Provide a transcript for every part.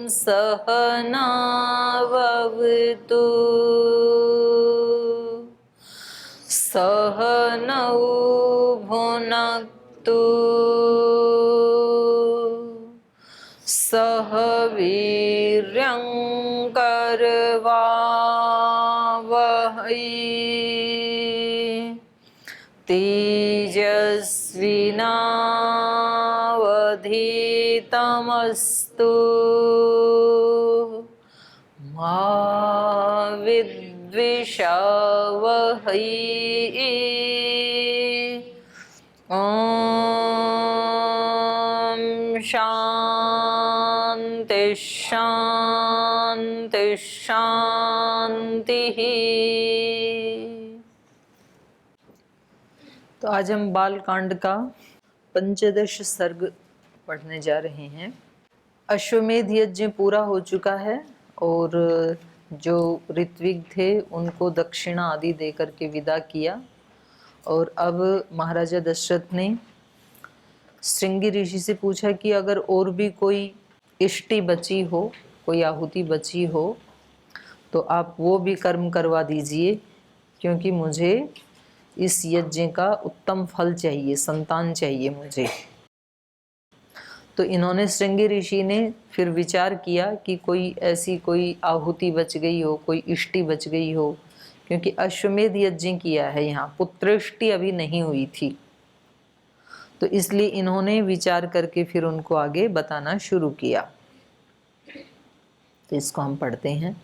सहनाववतु सहनौ भुनक्तु सह वीर्यं करवावहै तेजस्विनावधीतमस्तु मा विद्विषावहै ॐ शान्ति शान्ति शान्तिः। तो आज हम बाल कांड का पंचदश सर्ग पढ़ने जा रहे हैं। अश्वमेध यज्ञ पूरा हो चुका है और जो ऋत्विक थे उनको दक्षिणा आदि देकर के विदा किया। और अब महाराजा दशरथ ने श्रृंगी ऋषि से पूछा कि अगर और भी कोई इष्टि बची हो, कोई आहुति बची हो, तो आप वो भी कर्म करवा दीजिए, क्योंकि मुझे इस यज्ञ का उत्तम फल चाहिए, संतान चाहिए मुझे। तो इन्होंने श्रृंगी ऋषि ने फिर विचार किया कि कोई ऐसी कोई आहुति बच गई हो, कोई इष्टि बच गई हो, क्योंकि अश्वमेध यज्ञ किया है, यहाँ पुत्रेष्टि अभी नहीं हुई थी। तो इसलिए इन्होंने विचार करके फिर उनको आगे बताना शुरू किया। तो इसको हम पढ़ते हैं।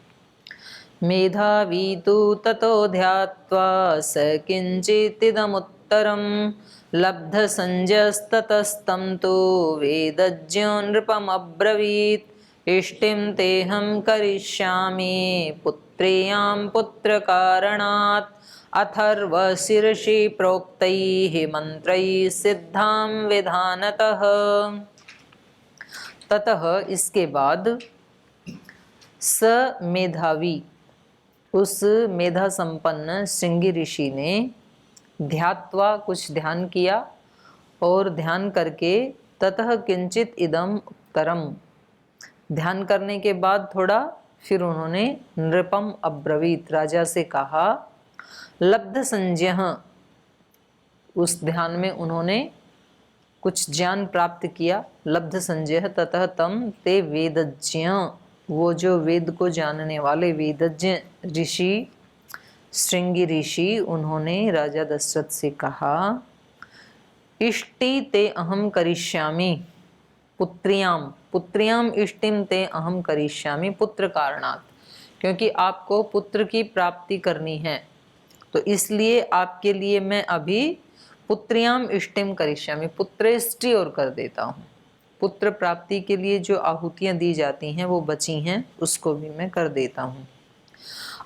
मेधावी तु ततो ध्यात्वा स किंचिदिदमुत्तरं लब्ध संजस्ततस्तं तु वेदज्ञो नृपमब्रवीत् इष्टिं तेऽहं करिष्यामि पुत्र्यां पुत्रकारणात् अथर्वशीर्षि प्रोक्तैः मंत्रैः सिद्धां विधानतः। ततः इसके बाद स मेधावी, उस मेधा संपन्न श्रृंगी ऋषि ने ध्यात्वा, कुछ ध्यान किया और ध्यान करके ततः किंचित इदम उत्तरम, ध्यान करने के बाद थोड़ा फिर उन्होंने नृपम अब्रवीत, राजा से कहा। लब्ध संज्ञः, उस ध्यान में उन्होंने कुछ ज्ञान प्राप्त किया। लब्ध संज्ञः ततः तम ते वेदज्ञ, वो जो वेद को जानने वाले वेदज्ञ ऋषि श्रृंगी ऋषि, उन्होंने राजा दशरथ से कहा, इष्टि ते अहम करिष्यामि पुत्र्याम, पुत्र्याम इष्टिम ते अहम करिष्यामि पुत्र कारणात्, क्योंकि आपको पुत्र की प्राप्ति करनी है, तो इसलिए आपके लिए मैं अभी पुत्र्याम इष्टिम करिष्यामि, पुत्रेष्टि और कर देता हूँ। पुत्र प्राप्ति के लिए जो आहुतियां दी जाती हैं वो बची हैं, उसको भी मैं कर देता हूँ।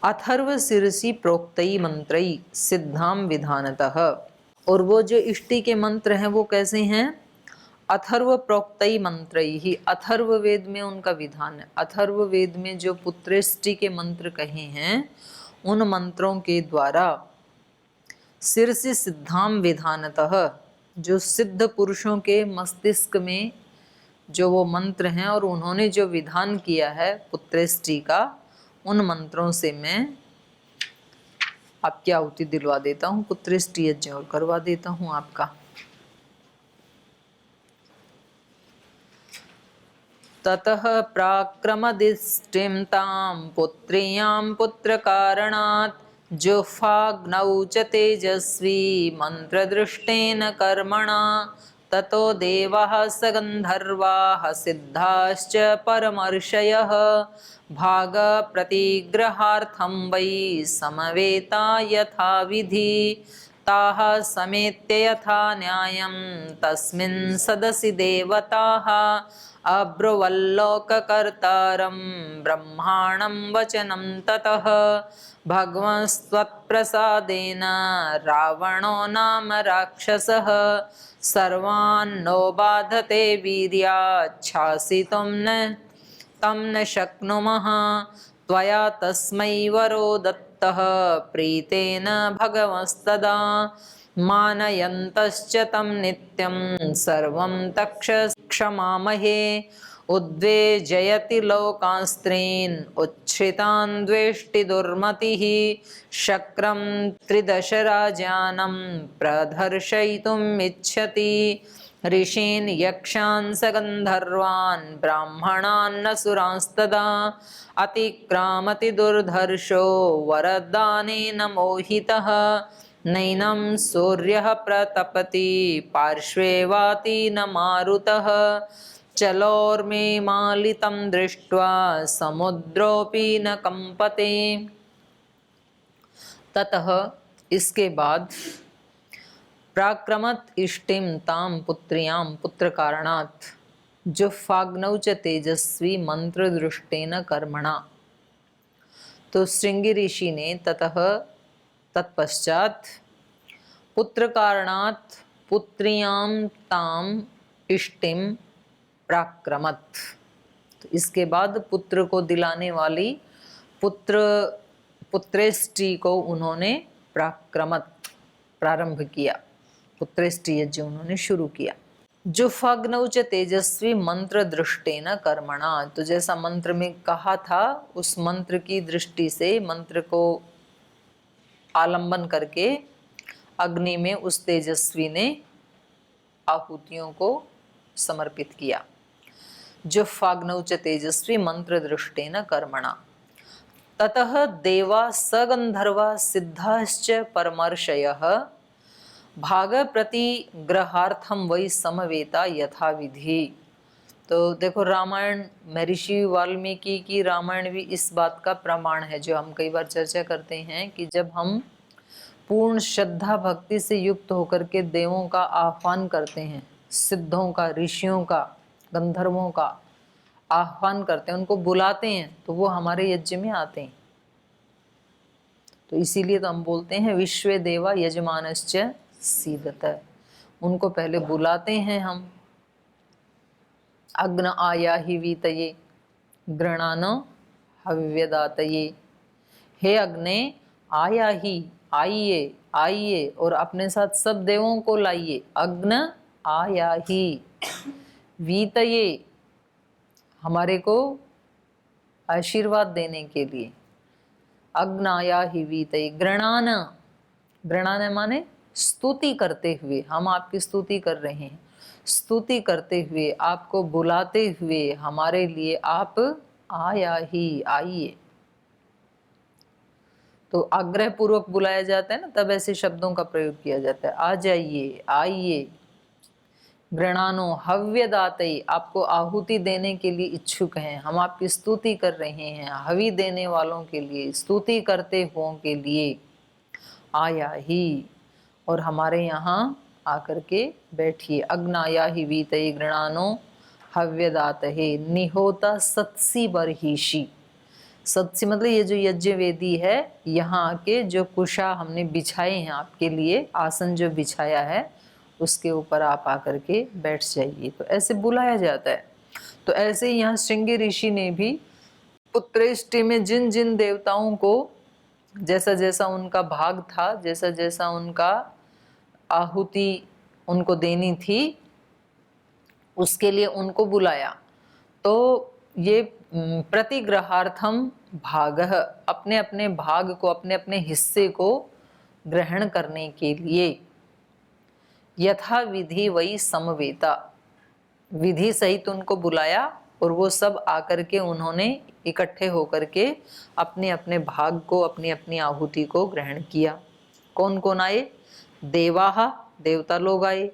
अथर्व शीर्षि प्रोक्तई मंत्रई सिद्धाम विधानतः, और वो जो इष्टि के मंत्र हैं वो कैसे हैं? अथर्व प्रोक्तई मंत्रई ही, अथर्व वेद में उनका विधान है। अथर्व वेद में जो पुत्रेष्टि के मंत्र कहे हैं उन मंत्रों के द्वारा शीर्षि सिद्धाम विधानतः, जो सिद्ध पुरुषों के मस्तिष्क में जो वो मंत्र हैं और उन्होंने जो विधान किया है पुत्रेष्टि का, उन मंत्रों से मैं आपकी आहुति दिलवा देता हूँ, पुत्रेष्टि यज्ञ और करवा देता हूँ आपका। ततः प्राक्रमदिष्टिं तां पुत्र्यां पुत्रकारणात् जुह्वाग्नौ च तेजस्वी मंत्रदृष्टेन कर्मणा ततो देवाः स गन्धर्वाः सिद्धाश्च परमर्षयः भागप्रतिग्रहार्थं वै समवेता यथा विधि ताः समेत्य यथा न्यायं तस्मिन् सदसि देवताः अब्रुवल्लोककर्तारं ब्रह्माणं वचनं ततः भगवंस्त्वत्प्रसादेन रावणो नाम राक्षसः सर्वान्नो बाधते वीर्याच्छासितुं न तं न शक्नुमः त्वया तस्मै वरो दत्तः प्रीतेन भगवंस्तदा मानयन्तश्च तं नित्यं सर्वं तक्ष क्षमामहे उद्वेजयति लोकांस्त्रीन् उच्छ्रितान् द्वेष्टि दुर्मतिः शक्रं त्रिदशराजानं प्रदर्शयितुम् इच्छति ऋषीन् यक्षान् सगन्धर्वान् ब्राह्मणान् असुरांस्तदा अतिक्रामति दुर्धर्षो वरदानेन मोहितः नैनं सूर्यः प्रतपति पार्श्वे वाति न मारुतः चलोर्मिमालितं दृष्ट्वा समुद्रोऽपि न कंपते। ततः इसके बाद प्राक्रमत इष्टिम ताम पुत्र्यां पुत्र कारणात् जुह्वाग्नौ च तेजस्वी मंत्र दृष्टेन कर्मणा। तो श्रृंगी ऋषि ने ततः तत्पश्चात पुत्र कारणात् पुत्र्यां ताम इष्टिम प्राक्रमत। तो इसके बाद पुत्र को दिलाने वाली पुत्रेष्टि को उन्होंने प्राक्रमत प्रारंभ किया, पुत्रेष्टि यज्ञ उन्होंने शुरू किया। जुह्वाग्नौ च तेजस्वी मंत्र दृष्टेन कर्मणा। तो जैसा मंत्र में कहा था उस मंत्र की दृष्टि से, मंत्र को आलंबन करके अग्नि में उस तेजस्वी ने आहुतियों को समर्पित किया। जुह्वाग्नौ च तेजस्वी मंत्र दृष्टेन कर्मणा। ततः देवा सगंधर्वा सिद्धाश्च परमर्षयः भाग प्रतिग्रहार्थम वै समवेता यथा विधि। तो देखो रामायण, महर्षि वाल्मीकि की रामायण भी इस बात का प्रमाण है, जो हम कई बार चर्चा करते हैं कि जब हम पूर्ण श्रद्धा भक्ति से युक्त होकर के देवों का आह्वान करते हैं, सिद्धों का, ऋषियों का, गंधर्वों का आह्वान करते हैं, उनको बुलाते हैं, तो वो हमारे यज्ञ में आते हैं। तो इसीलिए तो हम बोलते हैं विश्वे देवा यजमानश्च सीदत। उनको पहले बुलाते हैं हम। अग्न आया ही वीतये गृणान हव्यदातये। हे अग्ने आया ही, आइए आइए, और अपने साथ सब देवों को लाइए। अग्न आया ही, वीतये हमारे को आशीर्वाद देने के लिए। अग्न आया ही वीतये गृणान, गृणान माने स्तुति करते हुए, हम आपकी स्तुति कर रहे हैं, स्तुति करते हुए, आपको बुलाते हुए हमारे लिए आप आया ही, आइए। तो आग्रह पूर्वक बुलाया जाता है ना, तब ऐसे शब्दों का प्रयोग किया जाता है। आ जाइए, आइए। गृणानो हव्यदातये, आपको आहुति देने के लिए इच्छुक हैं, हम आपकी स्तुति कर रहे हैं। हवि देने वालों के लिए, स्तुति करते हुओं के लिए आया ही, और हमारे यहाँ आकर के बैठिए। अग्नाया ही वीतये गृणानो हव्यदातये निहोता सत्सी बर्हिषि। सत्सी मतलब ये जो यज्ञ वेदी है, यहाँ आके जो कुशा हमने बिछाए हैं आपके लिए, आसन जो बिछाया है, उसके ऊपर आप आकर के बैठ जाइए। तो ऐसे बुलाया जाता है। तो ऐसे ही यहाँ श्रृंगी ऋषि ने भी पुत्रेष्टि में जिन जिन देवताओं को जैसा जैसा उनका भाग था, जैसा जैसा उनका आहुति उनको देनी थी, उसके लिए उनको बुलाया। तो ये प्रतिग्रहार्थम भाग, अपने अपने भाग को, अपने अपने हिस्से को ग्रहण करने के लिए यथा विधि वही समवेता, विधि सहित उनको बुलाया, और वो सब आकर के उन्होंने इकट्ठे होकर के अपने अपने भाग को, अपनी अपनी आहुति को ग्रहण किया। कौन कौन आए? देवाः, देवता लोग आए।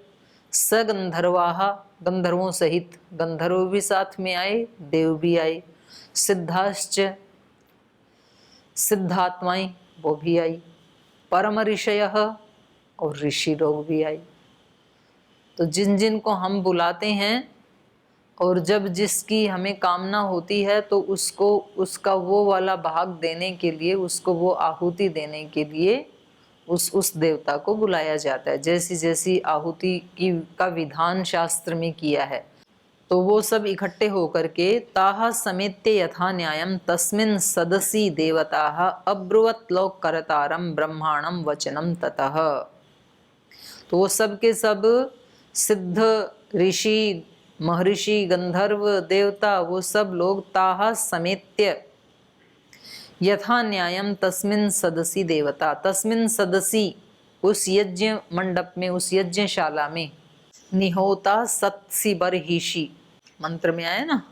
सगंधर्वाः, गंधर्वों सहित, गंधर्व भी साथ में आए, देव भी आए। सिद्धाश्च, सिद्धात्माएं वो भी आई। परम ऋषयः, और ऋषि लोग भी आए। तो जिन जिन को हम बुलाते हैं, और जब जिसकी हमें कामना होती है, तो उसको उसका वो वाला भाग देने के लिए, उसको वो आहुति देने के लिए उस देवता को बुलाया जाता है। जैसी जैसी आहुति की का विधान शास्त्र में किया है, तो वो सब इकट्ठे होकर के ताहा समेत्य यथा न्यायम तस्मिन् सदसी देवताः अब्रुवत लोक करतारम ब्रह्माणम वचनम ततः। तो वो सब के सब सिद्ध ऋषि महर्षि, गंधर्व, देवता, वो सब लोग ताहा समेत्य यथा न्यायम तस्मिन सदसी देवता, तस्मिन सदसी उस यज्ञ मंडप में, उस यज्ञशाला में, निहोता सत्सी बरहिषि, मंत्र में आया ना,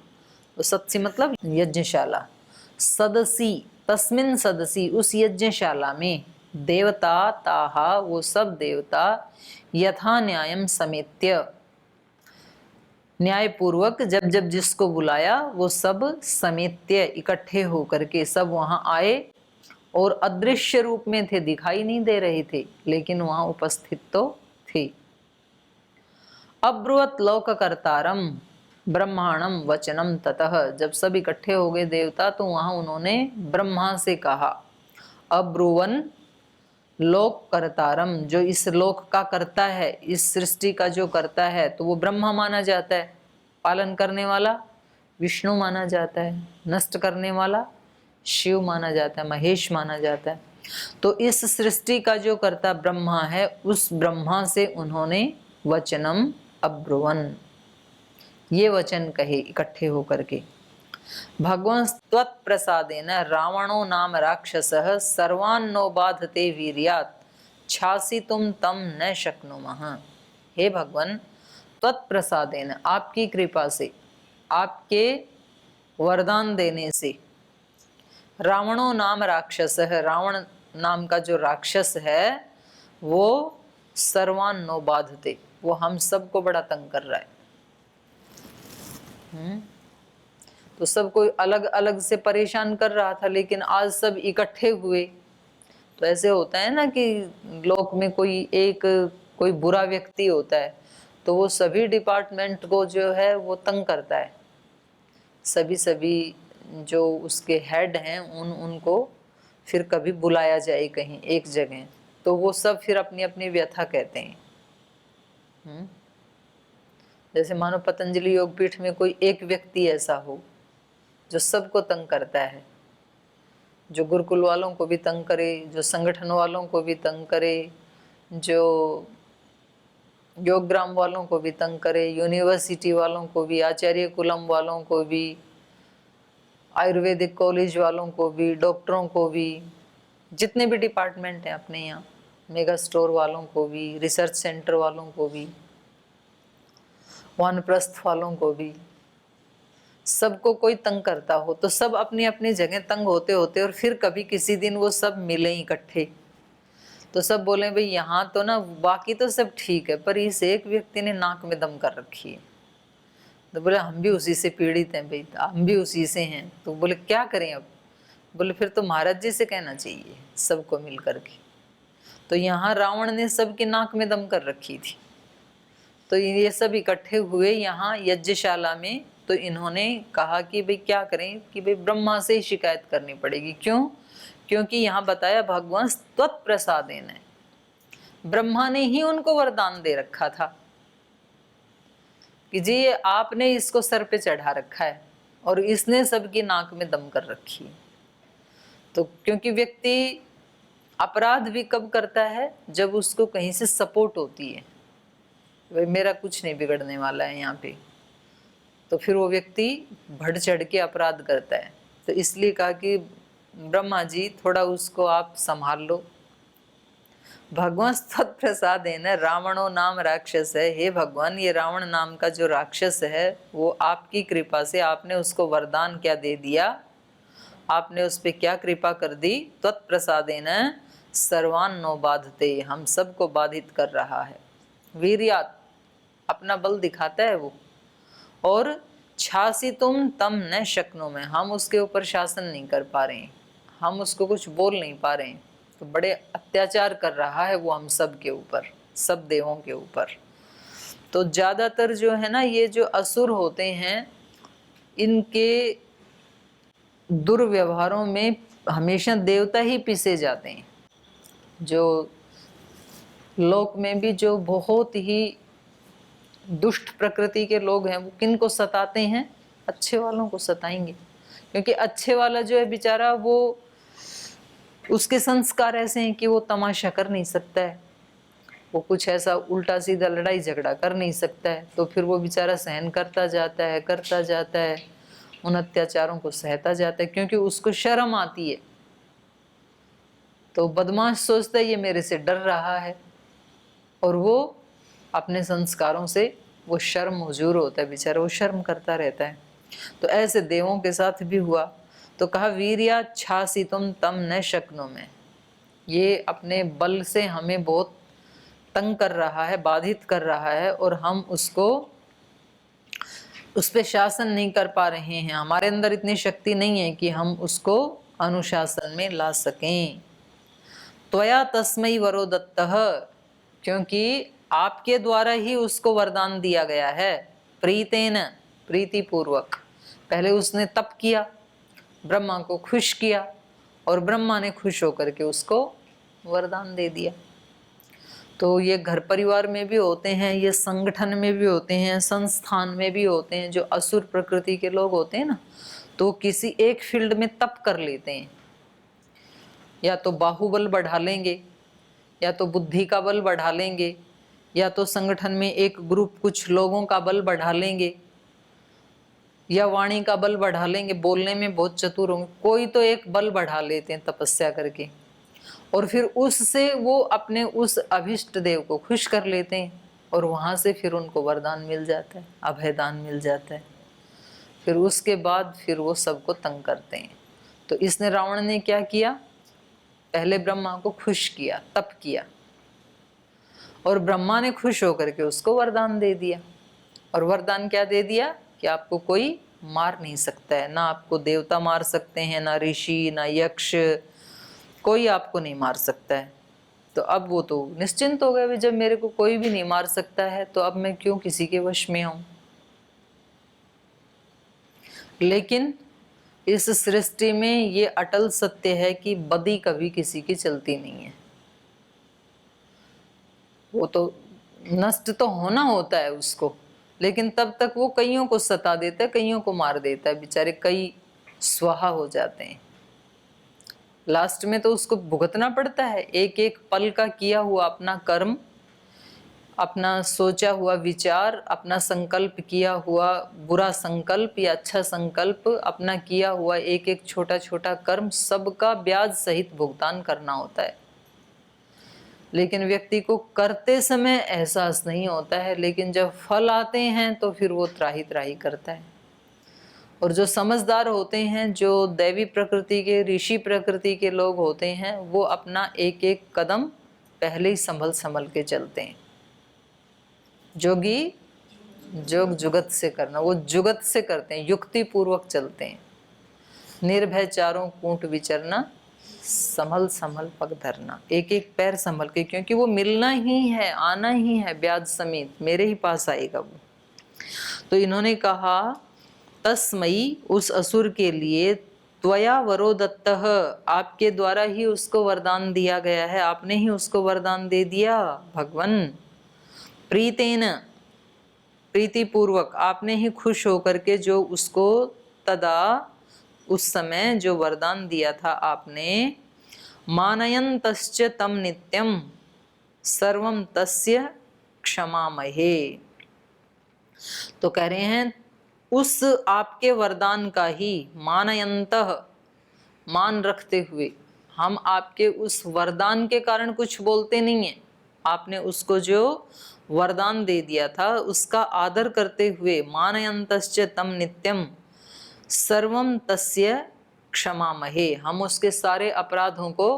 तो सत्सी मतलब यज्ञशाला, सदसी तस्मिन सदसी उस यज्ञशाला में, देवता ताहा वो सब देवता, यथा न्यायम समेत्य न्याय पूर्वक जब जब जिसको बुलाया वो सब समेत्य इकट्ठे होकर के सब वहां आए, और अदृश्य रूप में थे, दिखाई नहीं दे रहे थे, लेकिन वहां उपस्थित तो थे। अब्रुवत लोककर्तारम ब्रह्माणम वचनम ततः, जब सब इकट्ठे हो गए देवता तो वहां उन्होंने ब्रह्मा से कहा। अब्रुवन लोक कर्तारम, जो इस लोक का करता है, इस सृष्टि का जो करता है, तो वो ब्रह्मा माना जाता है। पालन करने वाला विष्णु माना जाता है, नष्ट करने वाला शिव माना जाता है, महेश माना जाता है। तो इस सृष्टि का जो कर्ता ब्रह्मा है, उस ब्रह्मा से उन्होंने वचनम अब्रुवन, ये वचन कहे इकट्ठे होकर के। भगवान त्वत्प्रसादेन रावणो नाम राक्षसः सर्वान् नो बाधते वीर्यात् छासितुम तम न शक्नुमः। हे भगवान, त्वत्प्रसादेन, आपकी कृपा से, आपके वरदान देने से, रावणो नाम राक्षसः, रावण नाम का जो राक्षस है वो सर्वान् नो बाधते, वो हम सबको बड़ा तंग कर रहा है। तो सब कोई अलग अलग से परेशान कर रहा था, लेकिन आज सब इकट्ठे हुए। तो ऐसे होता है ना कि लोक में कोई बुरा व्यक्ति होता है, तो वो सभी डिपार्टमेंट को जो है वो तंग करता है। सभी जो उसके हेड हैं उनको फिर कभी बुलाया जाए कहीं एक जगह, तो वो सब फिर अपनी अपनी व्यथा कहते हैं। जैसे मानो पतंजलि योगपीठ में कोई एक व्यक्ति ऐसा हो जो सबको तंग करता है, जो गुरुकुल वालों को भी तंग करे, जो संगठन वालों को भी तंग करे, जो योगग्राम वालों को भी तंग करे, यूनिवर्सिटी वालों को भी, आचार्य कुलम वालों को भी, आयुर्वेदिक कॉलेज वालों को भी, डॉक्टरों को भी, जितने भी डिपार्टमेंट हैं अपने यहाँ, मेगा स्टोर वालों को भी, रिसर्च सेंटर वालों को भी, वानप्रस्थ वालों को भी, सबको कोई तंग करता हो तो सब अपनी अपनी जगह तंग होते होते, और फिर कभी किसी दिन वो सब मिले इकट्ठे, तो सब बोले भाई यहाँ तो ना बाकी तो सब ठीक है, पर इस एक व्यक्ति ने नाक में दम कर रखी है। तो बोले हम भी उसी से पीड़ित हैं भाई, हम भी उसी से हैं। तो बोले क्या करें अब? बोले फिर तो महाराज जी से कहना चाहिए सबको मिल करके। तो यहाँ रावण ने सबकी नाक में दम कर रखी थी, तो ये सब इकट्ठे हुए यहाँ यज्ञशाला में। तो इन्होंने कहा कि भाई क्या करें, कि भाई ब्रह्मा से ही शिकायत करनी पड़ेगी। क्यों? क्योंकि यहाँ बताया भगवान त्वत्प्रसादेन, ब्रह्मा ने ही उनको वरदान दे रखा था कि जी आपने इसको सर पे चढ़ा रखा है और इसने सबकी नाक में दम कर रखी है। तो क्योंकि व्यक्ति अपराध भी कब करता है? जब उसको कहीं से सपोर्ट होती है, भाई मेरा कुछ नहीं बिगड़ने वाला है यहाँ पे, तो फिर वो व्यक्ति बढ़ चढ़ के अपराध करता है। तो इसलिए कहा कि ब्रह्मा जी थोड़ा उसको आप संभाल लो। भगवान तत्प्रसादेन रावणो नाम राक्षस है, हे भगवान ये रावण नाम का जो राक्षस है वो आपकी कृपा से, आपने उसको वरदान क्या दे दिया, आपने उस पर क्या कृपा कर दी। तत्प्रसादेन सर्वान नो बाधते, हम सबको बाधित कर रहा है। वीर्यात, अपना बल दिखाता है वो, और छासी तुम तम न शक्नो में, हम उसके ऊपर शासन नहीं कर पा रहे हैं, हम उसको कुछ बोल नहीं पा रहे हैं। तो बड़े अत्याचार कर रहा है वो हम सब के ऊपर, सब देवों के ऊपर। तो ज्यादातर जो है ना ये जो असुर होते हैं, इनके दुर्व्यवहारों में हमेशा देवता ही पीसे जाते हैं। जो लोक में भी जो बहुत ही दुष्ट प्रकृति के लोग हैं वो किन को सताते हैं? अच्छे वालों को सताएंगे, क्योंकि अच्छे वाला जो है बेचारा वो, उसके संस्कार ऐसे हैं कि वो तमाशा कर नहीं सकता है। वो कुछ ऐसा उल्टा सीधा लड़ाई झगड़ा कर नहीं सकता है, तो फिर वो बेचारा सहन करता जाता है, उन अत्याचारों को सहता जाता है, क्योंकि उसको शर्म आती है। तो बदमाश सोचता है ये मेरे से डर रहा है, और वो अपने संस्कारों से वो शर्म हुजूर होता है बेचारा, वो शर्म करता रहता है। तो ऐसे देवों के साथ भी हुआ। तो कहा वीर्या छासितुम तम न शक्नो में, ये अपने बल से हमें बहुत तंग कर रहा है, बाधित कर रहा है, और हम उसको उस पे शासन नहीं कर पा रहे हैं। हमारे अंदर इतनी शक्ति नहीं है कि हम उसको अनुशासन में ला सकें। त्वया तस्मै वरो दत्तः, क्योंकि आपके द्वारा ही उसको वरदान दिया गया है। प्रीतेन, प्रीति पूर्वक। पहले उसने तप किया, ब्रह्मा को खुश किया, और ब्रह्मा ने खुश होकर के उसको वरदान दे दिया। तो ये घर परिवार में भी होते हैं, ये संगठन में भी होते हैं, संस्थान में भी होते हैं। जो असुर प्रकृति के लोग होते हैं ना, तो किसी एक फील्ड में तप कर लेते हैं, या तो बाहुबल बढ़ा लेंगे, या तो बुद्धि का बल बढ़ा लेंगे, या तो संगठन में एक ग्रुप कुछ लोगों का बल बढ़ा लेंगे, या वाणी का बल बढ़ा लेंगे, बोलने में बहुत चतुर होंगे, कोई तो एक बल बढ़ा लेते हैं तपस्या करके, और फिर उससे वो अपने उस अभिष्ट देव को खुश कर लेते हैं, और वहां से फिर उनको वरदान मिल जाता है, अभयदान मिल जाता है। फिर उसके बाद फिर वो सबको तंग करते हैं। तो इसने, रावण ने क्या किया, पहले ब्रह्मा को खुश किया, तप किया, और ब्रह्मा ने खुश होकर के उसको वरदान दे दिया। और वरदान क्या दे दिया कि आपको कोई मार नहीं सकता है, ना आपको देवता मार सकते हैं, ना ऋषि, ना यक्ष, कोई आपको नहीं मार सकता है। तो अब वो तो निश्चिंत हो गए, जब मेरे को कोई भी नहीं मार सकता है तो अब मैं क्यों किसी के वश में आऊं। लेकिन इस सृष्टि में ये अटल सत्य है कि बदी कभी किसी की चलती नहीं है। वो तो नष्ट तो होना होता है उसको, लेकिन तब तक वो कईयों को सता देता है, कईयों को मार देता है, बेचारे कई स्वाहा हो जाते हैं। लास्ट में तो उसको भुगतना पड़ता है, एक एक पल का किया हुआ अपना कर्म, अपना सोचा हुआ विचार, अपना संकल्प किया हुआ बुरा संकल्प या अच्छा संकल्प, अपना किया हुआ एक एक छोटा छोटा कर्म, सबका ब्याज सहित भुगतान करना होता है। लेकिन व्यक्ति को करते समय एहसास नहीं होता है, लेकिन जब फल आते हैं तो फिर वो त्राही त्राही करता है। और जो समझदार होते हैं, जो दैवी प्रकृति के, ऋषि प्रकृति के लोग होते हैं, वो अपना एक एक कदम पहले ही संभल संभल के चलते हैं। जोगी जोग जुगत से करना, वो जुगत से करते हैं, युक्ति पूर्वक चलते हैं। निर्भय चारों कूट विचरना, संभल संभल पग धरना, एक एक पैर संभल के, क्योंकि वो मिलना ही है, आना ही है, ब्याज समेत मेरे ही पास आएगा वो। तो इन्होंने कहा तस्मयी, उस असुर के लिए, त्वया वरो दत्तः, आपके द्वारा ही उसको वरदान दिया गया है, आपने ही उसको वरदान दे दिया भगवन। प्रीतेन, प्रीति पूर्वक, आपने ही खुश होकर के जो उसको, तदा, उस समय जो वरदान दिया था आपने, मानयन्तश्च तम नित्यम सर्वम तस्य क्षमामहे। तो कह रहे हैं उस आपके वरदान का ही, मानयन्तः, मान रखते हुए, हम आपके उस वरदान के कारण कुछ बोलते नहीं हैं, आपने उसको जो वरदान दे दिया था उसका आदर करते हुए, मानयन्तश्च तम नित्यम सर्वम तस्य क्षमामहे, हम उसके सारे अपराधों को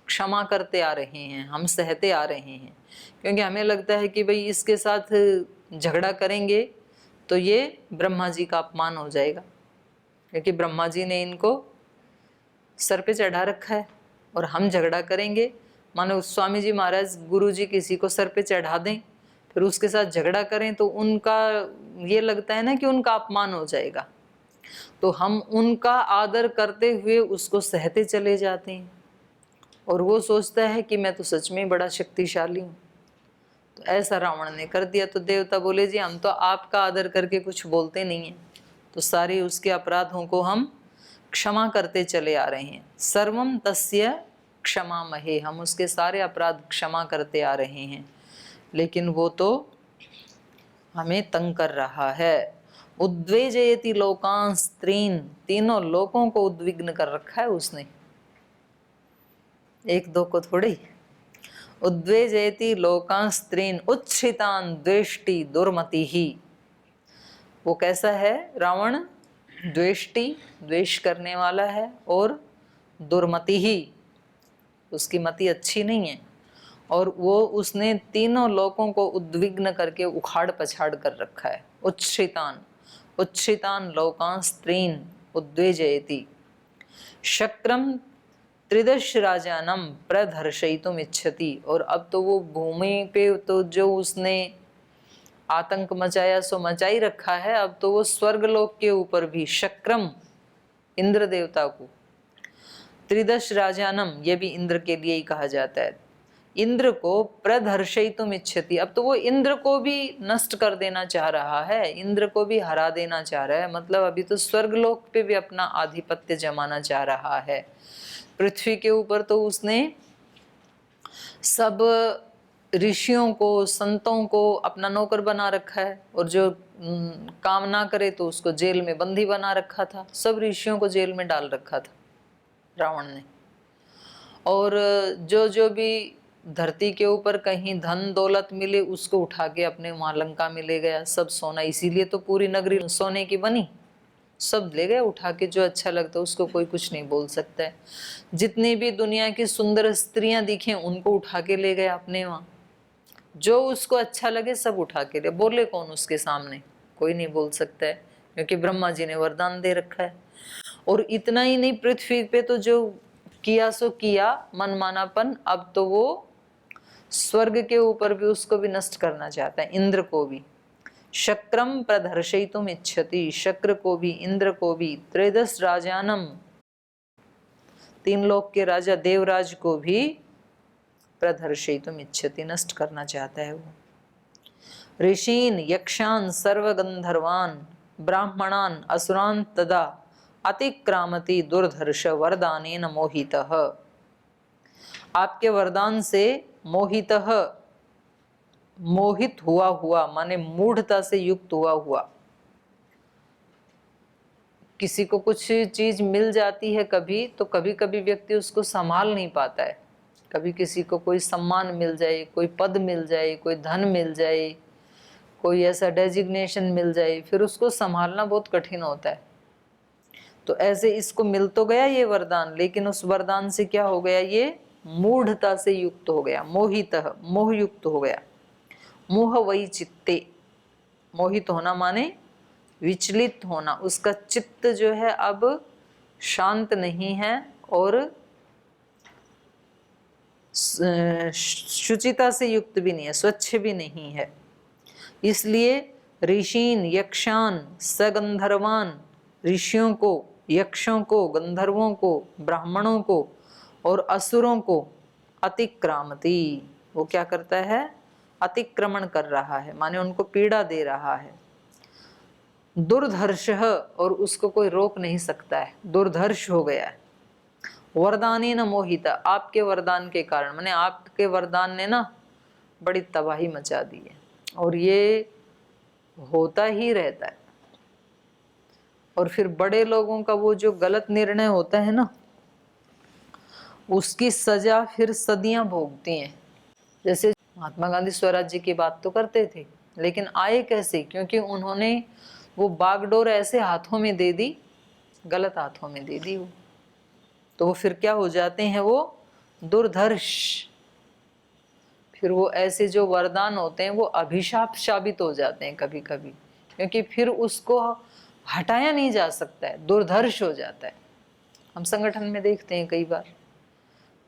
क्षमा करते आ रहे हैं, हम सहते आ रहे हैं। क्योंकि हमें लगता है कि भाई इसके साथ झगड़ा करेंगे तो ये ब्रह्मा जी का अपमान हो जाएगा, क्योंकि ब्रह्मा जी ने इनको सर पे चढ़ा रखा है, और हम झगड़ा करेंगे, मानो स्वामी जी महाराज, गुरु जी किसी को सर पे चढ़ा दें, फिर उसके साथ झगड़ा करें तो उनका ये लगता है ना कि उनका अपमान हो जाएगा। तो हम उनका आदर करते हुए उसको सहते चले जाते हैं, और वो सोचता है कि मैं तो सच में बड़ा शक्तिशाली हूँ। तो ऐसा रावण ने कर दिया। तो देवता बोले जी हम तो आपका आदर करके कुछ बोलते नहीं हैं, तो सारे उसके अपराधों को हम क्षमा करते चले आ रहे हैं। सर्वम तस्य क्षमामहे, हम उसके सारे अपराध क्षमा करते आ रहे हैं। लेकिन वो तो हमें तंग कर रहा है। उद्वेजयति लोकान स्त्रीन, तीनों लोकों को उद्विग्न कर रखा है उसने, एक दो को थोड़ी। उद्वेजयति लोकान स्त्रीन उच्छितान द्वेष्टि दुर्मति ही। वो कैसा है रावण? द्वेष्टि, द्वेष करने वाला है, और दुर्मति ही, उसकी मति अच्छी नहीं है। और वो उसने तीनों लोगों को उद्विग्न करके उखाड़ पछाड़ कर रखा है। उच्छ्रितान, उच्छ्रितान लोकान स्त्रीन उद्वेजयति। शक्रम त्रिदश राजानम प्रदर्शयितुम इच्छति। और अब तो वो भूमि पे तो जो उसने आतंक मचाया सो मचाई रखा है, अब तो वो स्वर्गलोक के ऊपर भी, शक्रम इंद्र देवता को, त्रिदश राजानम ये भी इंद्र के लिए ही कहा जाता है, इंद्र को प्रदर्शयितुम इच्छति। अब तो वो इंद्र को भी नष्ट कर देना चाह रहा है, इंद्र को भी हरा देना चाह रहा है। मतलब अभी तो स्वर्गलोक पे भी अपना आधिपत्य जमाना चाह रहा है। पृथ्वी के ऊपर तो उसने सब ऋषियों को, संतों को अपना नौकर बना रखा है, और जो काम ना करे तो उसको जेल में बंदी बना रखा था। सब ऋषियों को जेल में डाल रखा था रावण ने। और जो जो भी धरती के ऊपर कहीं धन दौलत मिले उसको उठा के अपने वहां लंका में ले गया। सब सोना, इसीलिए तो पूरी नगरी सोने की बनी, सब ले गए उठा के। जो अच्छा लगता है उसको कोई कुछ नहीं बोल सकता है। जितनी भी दुनिया की सुंदर स्त्रियां दिखे उनको उठा के ले गए अपने वहां, जो उसको अच्छा लगे सब उठा के ले। बोले कौन उसके सामने? कोई नहीं बोल सकता है, क्योंकि ब्रह्मा जी ने वरदान दे रखा है। और इतना ही नहीं, पृथ्वी पे तो जो किया सो किया मनमानापन, अब तो वो स्वर्ग के ऊपर भी उसको भी नष्ट करना चाहता है, इंद्र को भी। शक्रम प्रदर्शयितुम इच्छति, शक्र को भी, इंद्र को भी, त्रयोदश राजानम, तीन लोक के राजा देवराज को भी प्रदर्शयितुम इच्छति, नष्ट करना चाहता है वो। ऋषीन यक्षान सर्वगंधर्वान ब्राह्मणान असुरान तदा अतिक्रामति दुर्धर्ष वरदानेन मोहितः। आपके वरदान से मोहितः, मोहित हुआ हुआ माने मूढ़ता से युक्त हुआ हुआ। किसी को कुछ चीज मिल जाती है कभी, तो कभी कभी व्यक्ति उसको संभाल नहीं पाता है। कभी किसी को कोई सम्मान मिल जाए, कोई पद मिल जाए, कोई धन मिल जाए, कोई ऐसा डेजिग्नेशन मिल जाए, फिर उसको संभालना बहुत कठिन होता है। तो ऐसे इसको मिल तो गया ये वरदान, लेकिन उस वरदान से क्या हो गया? ये मूढ़ता से युक्त हो गया, मोहितः, मोह युक्त हो गया। मोह वही चित्ते, मोहित होना माने विचलित होना। उसका चित्त जो है अब शांत नहीं है और शुचिता से युक्त भी नहीं है, स्वच्छ भी नहीं है। इसलिए ऋषीन यक्षान सगंधर्वान, ऋषियों को, यक्षों को, गंधर्वों को, ब्राह्मणों को और असुरों को अतिक्रामति, वो क्या करता है? अतिक्रमण कर रहा है, माने उनको पीड़ा दे रहा है। दुर्धर्ष, और उसको कोई रोक नहीं सकता है, दुर्धर्ष हो गया है। वरदानी न मोहिता, आपके वरदान के कारण, माने आपके वरदान ने ना बड़ी तबाही मचा दी है, और ये होता ही रहता है। और फिर बड़े लोगों का वो जो गलत निर्णय होता है ना, उसकी सजा फिर सदियां भोगती हैं। जैसे महात्मा गांधी स्वराज्य की बात तो करते थे, लेकिन आए कैसे? क्योंकि उन्होंने वो बागडोर ऐसे हाथों में दे दी, गलत हाथों में दे दी वो, तो वो फिर क्या हो जाते हैं? वो दुर्धर्ष। फिर वो ऐसे जो वरदान होते हैं वो अभिशाप साबित हो जाते हैं कभी कभी, क्योंकि फिर उसको हटाया नहीं जा सकता है, दुर्धर्ष हो जाता है। हम संगठन में देखते हैं कई बार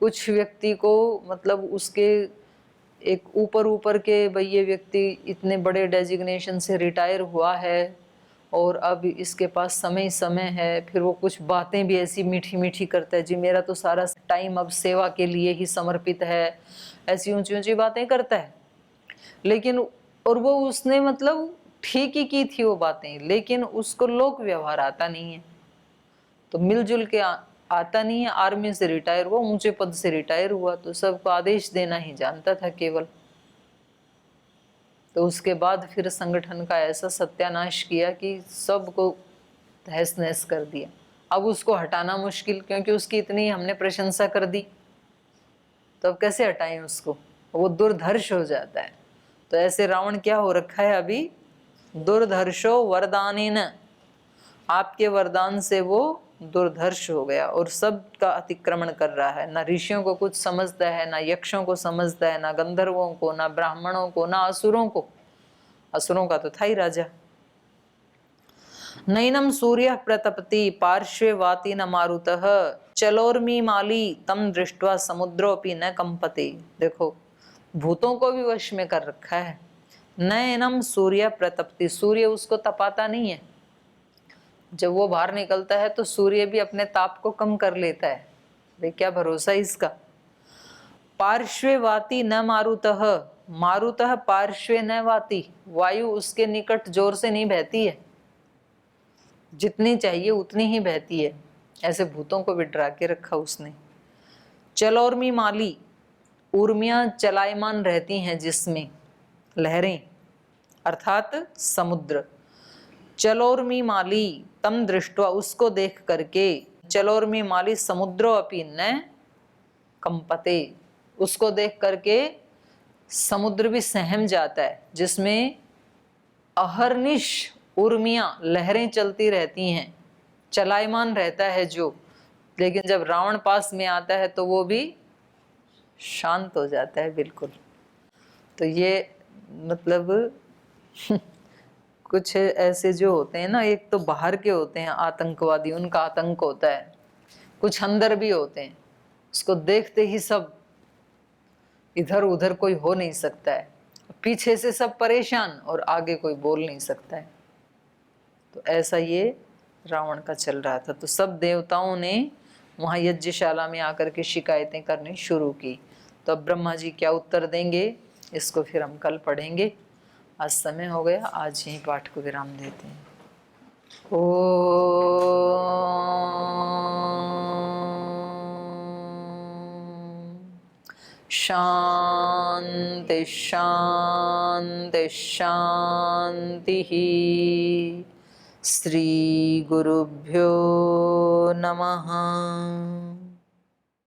कुछ व्यक्ति को, मतलब उसके एक ऊपर ऊपर के, भाई ये व्यक्ति इतने बड़े डेजिग्नेशन से रिटायर हुआ है और अब इसके पास समय है, फिर वो कुछ बातें भी ऐसी मीठी मीठी करता है, जी मेरा तो सारा टाइम अब सेवा के लिए ही समर्पित है, ऐसी ऊंची ऊंची बातें करता है। लेकिन और वो उसने मतलब ठीक ही की थी वो बातें, लेकिन उसको लोक व्यवहार आता नहीं है, तो मिलजुल के आता नहीं है। आर्मी से रिटायर हुआ, ऊंचे पद से रिटायर हुआ, तो सबको आदेश देना ही जानता था केवल। तो उसके बाद फिर संगठन का ऐसा सत्यानाश किया कि सबको तहस नहस कर दिया। अब उसको हटाना मुश्किल, क्योंकि उसकी इतनी हमने प्रशंसा कर दी, तो अब कैसे हटाएं उसको, वो दुर्धर्ष हो जाता है। तो ऐसे रावण क्या हो रखा है अभी, दुर्धर्षो वरदानेन, आपके वरदान से वो दुर्धर्ष हो गया और सब का अतिक्रमण कर रहा है। ना ऋषियों को कुछ समझता है, ना यक्षों को समझता है, ना गंधर्वों को, ना ब्राह्मणों को, ना असुरों को। असुरों का तो था ही राजा। नैनम सूर्य प्रतपति पार्श्वे वाति न मारुतः चलोर्मी माली तम दृष्ट्वा समुद्रोपि न कंपते। देखो भूतों को भी वश में कर रखा है। नैनम सूर्य प्रतपति, सूर्य उसको तपाता नहीं है। जब वो बाहर निकलता है तो सूर्य भी अपने ताप को कम कर लेता है। भाई क्या भरोसा इसका। पार्श्वे वाति न मारुतः, मारुतः पार्श्वे न वाति, वायु उसके निकट जोर से नहीं बहती है, जितनी चाहिए उतनी ही बहती है। ऐसे भूतों को भी डरा के रखा उसने। चलोर्मी माली, उर्मियां चलायमान रहती हैं जिसमें, लहरें अर्थात समुद्र। चलोर्मी माली तम दृष्टवा, उसको देख करके, चलोर्मी माली समुद्रो अपि न कंपते, उसको देख करके समुद्र भी सहम जाता है, जिसमें अहर्निश उर्मियां लहरें चलती रहती हैं, चलायमान रहता है जो, लेकिन जब रावण पास में आता है तो वो भी शांत हो जाता है बिल्कुल। तो ये मतलब कुछ ऐसे जो होते हैं ना, एक तो बाहर के होते हैं आतंकवादी, उनका आतंक होता है, कुछ अंदर भी होते हैं, उसको देखते ही सब इधर उधर कोई हो नहीं सकता है, पीछे से सब परेशान और आगे कोई बोल नहीं सकता है। तो ऐसा ये रावण का चल रहा था। तो सब देवताओं ने वहाँ यज्ञशाला में आकर के शिकायतें करनी शुरू की। तो अब ब्रह्मा जी क्या उत्तर देंगे, इसको फिर हम कल पढ़ेंगे। आज समय हो गया, आज यही पाठ को विराम देते हैं। शांति शांति शांति। श्री गुरुभ्यो नमः।